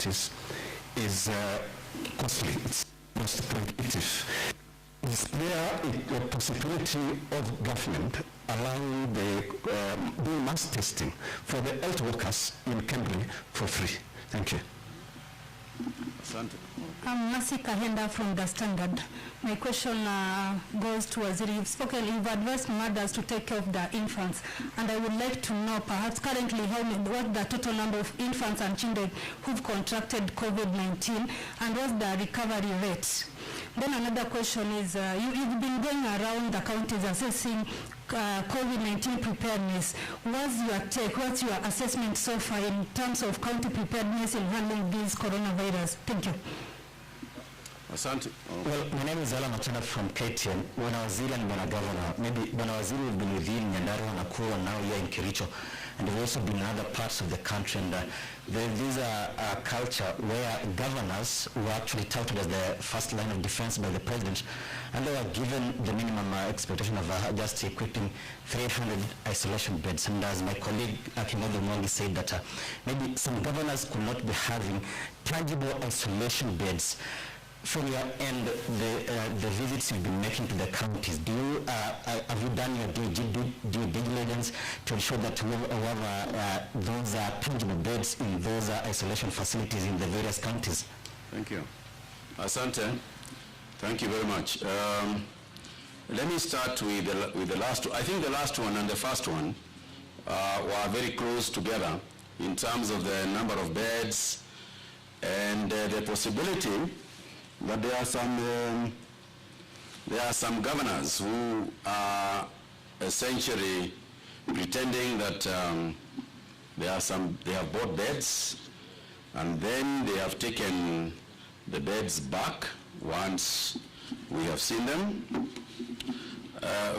facilities is costly. It's cost prohibitive. Is there a possibility of government allowing doing mass testing for the health workers in Kagwe for free? Thank you. I'm Masi Kahenda from The Standard. My question goes to Waziri. You've advised mothers to take care of their infants, and I would like to know perhaps currently what the total number of infants and children who've contracted COVID-19 and what's the recovery rate. Then another question is, you've been going around the counties assessing COVID-19 preparedness. What's your take, what's your assessment so far in terms of county preparedness in handling this coronavirus? Thank you. Asante. Well, my name is Alan Machana from KTN. When I was here and Bwana Governor, maybe Bwana Waziri will be within Nyandarua, Nakuru, and now here in Kericho. And they've also been in other parts of the country. And there's a culture where governors were actually touted as the first line of defense by the president. And they were given the minimum expectation of just equipping 300 isolation beds. And as my colleague Akinado Mwangi said that maybe some governors could not be having tangible isolation beds. From your end, the visits you've been making to the counties, have you done your due diligence to ensure that whoever those tangible beds in those isolation facilities in the various counties? Thank you. Asante. Thank you very much. Let me start with the last. I think the last one and the first one were very close together in terms of the number of beds and the possibility. But there are some governors who are essentially pretending that they have bought beds and then they have taken the beds back once we have seen them.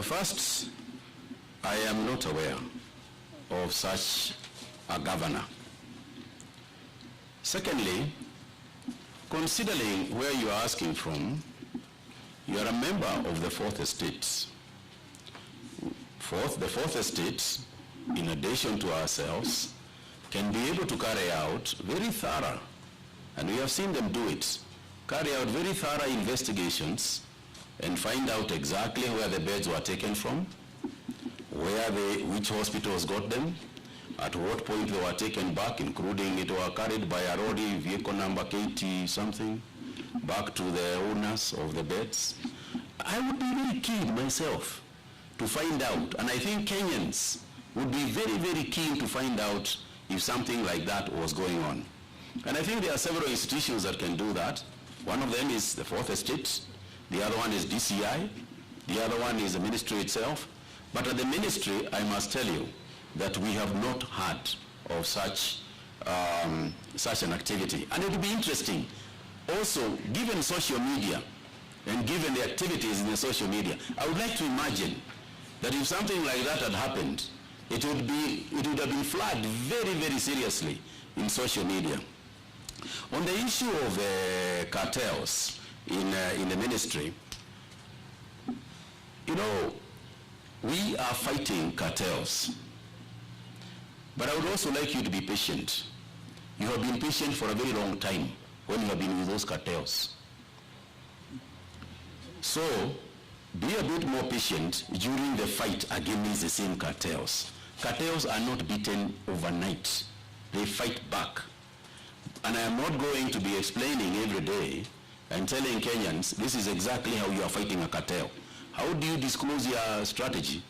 First, I am not aware of such a governor. Secondly, considering where you are asking from, you are a member of the Fourth Estate. The Fourth Estate, in addition to ourselves, can be able to carry out very thorough, and we have seen them do it, carry out very thorough investigations and find out exactly where the beds were taken from, which hospitals got them, at what point they were taken back, including it were carried by a lorry, vehicle number KT something, back to the owners of the beds. I would be very keen myself to find out, and I think Kenyans would be very, very keen to find out if something like that was going on. And I think there are several institutions that can do that. One of them is the Fourth Estate, the other one is DCI, the other one is the ministry itself. But at the ministry, I must tell you, that we have not heard of such an activity. And it would be interesting, also, given social media and given the activities in the social media, I would like to imagine that if something like that had happened, it would have been flagged very, very seriously in social media. On the issue of cartels in the ministry, you know, we are fighting cartels. But I would also like you to be patient. You have been patient for a very long time when you have been with those cartels. So, be a bit more patient during the fight against the same cartels. Cartels are not beaten overnight. They fight back. And I am not going to be explaining every day and telling Kenyans, this is exactly how you are fighting a cartel. How do you disclose your strategy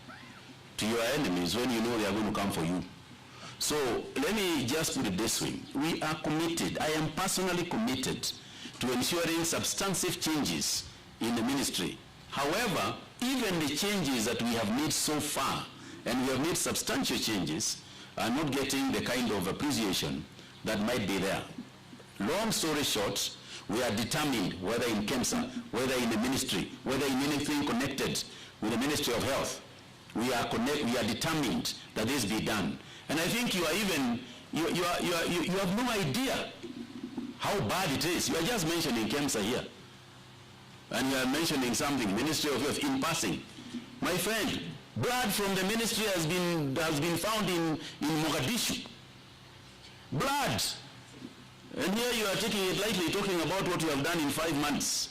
to your enemies when you know they are going to come for you? So let me just put it this way. We are committed, I am personally committed to ensuring substantive changes in the ministry. However, even the changes that we have made so far, and we have made substantial changes, are not getting the kind of appreciation that might be there. Long story short, we are determined, whether in KEMSA, whether in the ministry, whether in anything connected with the Ministry of Health, we are determined that this be done. And I think you have no idea how bad it is. You are just mentioning KEMSA here. And you are mentioning something, Ministry of Health, in passing. My friend, blood from the ministry has been found in Mogadishu. Blood. And here you are taking it lightly, talking about what you have done in 5 months.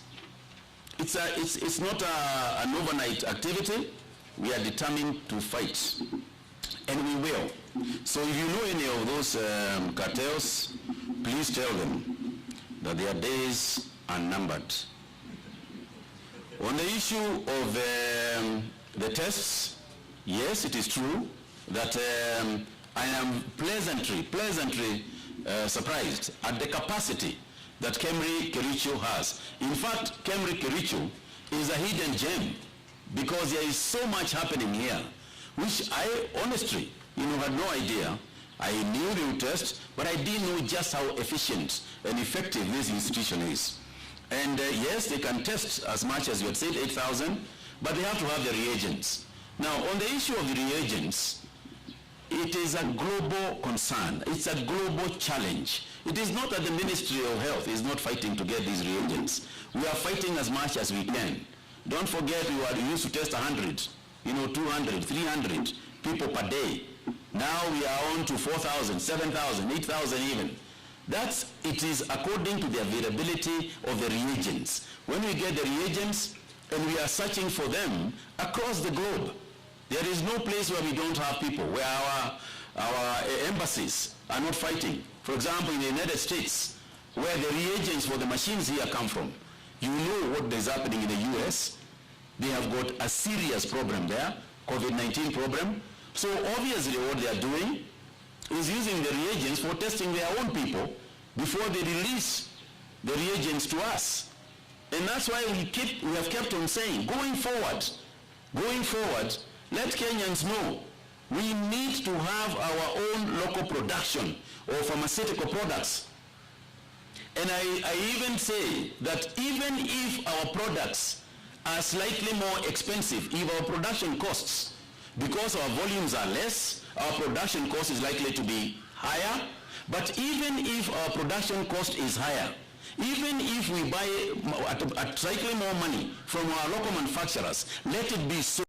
It's not an overnight activity. We are determined to fight, and we will. So if you know any of those cartels, please tell them that their days are numbered. On the issue of the tests, yes, it is true that I am pleasantly surprised at the capacity that Kemri Kericho has. In fact, Kemri Kericho is a hidden gem because there is so much happening here, which I honestly, had no idea. I knew they would test, but I didn't know just how efficient and effective this institution is. And yes, they can test as much as you had said, 8,000, but they have to have the reagents. Now, on the issue of the reagents, it is a global concern. It's a global challenge. It is not that the Ministry of Health is not fighting to get these reagents. We are fighting as much as we can. Don't forget we used to test 100, 200, 300 people per day. Now we are on to 4,000, 7,000, 8,000 even. It is according to the availability of the reagents. When we get the reagents and we are searching for them across the globe, there is no place where we don't have people, where our embassies are not fighting. For example, in the United States, where the reagents for the machines here come from, you know what is happening in the US. They have got a serious problem there, COVID-19 problem. So obviously what they are doing is using the reagents for testing their own people before they release the reagents to us. And that's why we have kept on saying, going forward, let Kenyans know we need to have our own local production of pharmaceutical products. And I even say that even if our products are slightly more expensive, if our production costs, because our volumes are less, our production cost is likely to be higher. But even if our production cost is higher, even if we buy at slightly more money from our local manufacturers, let it be so.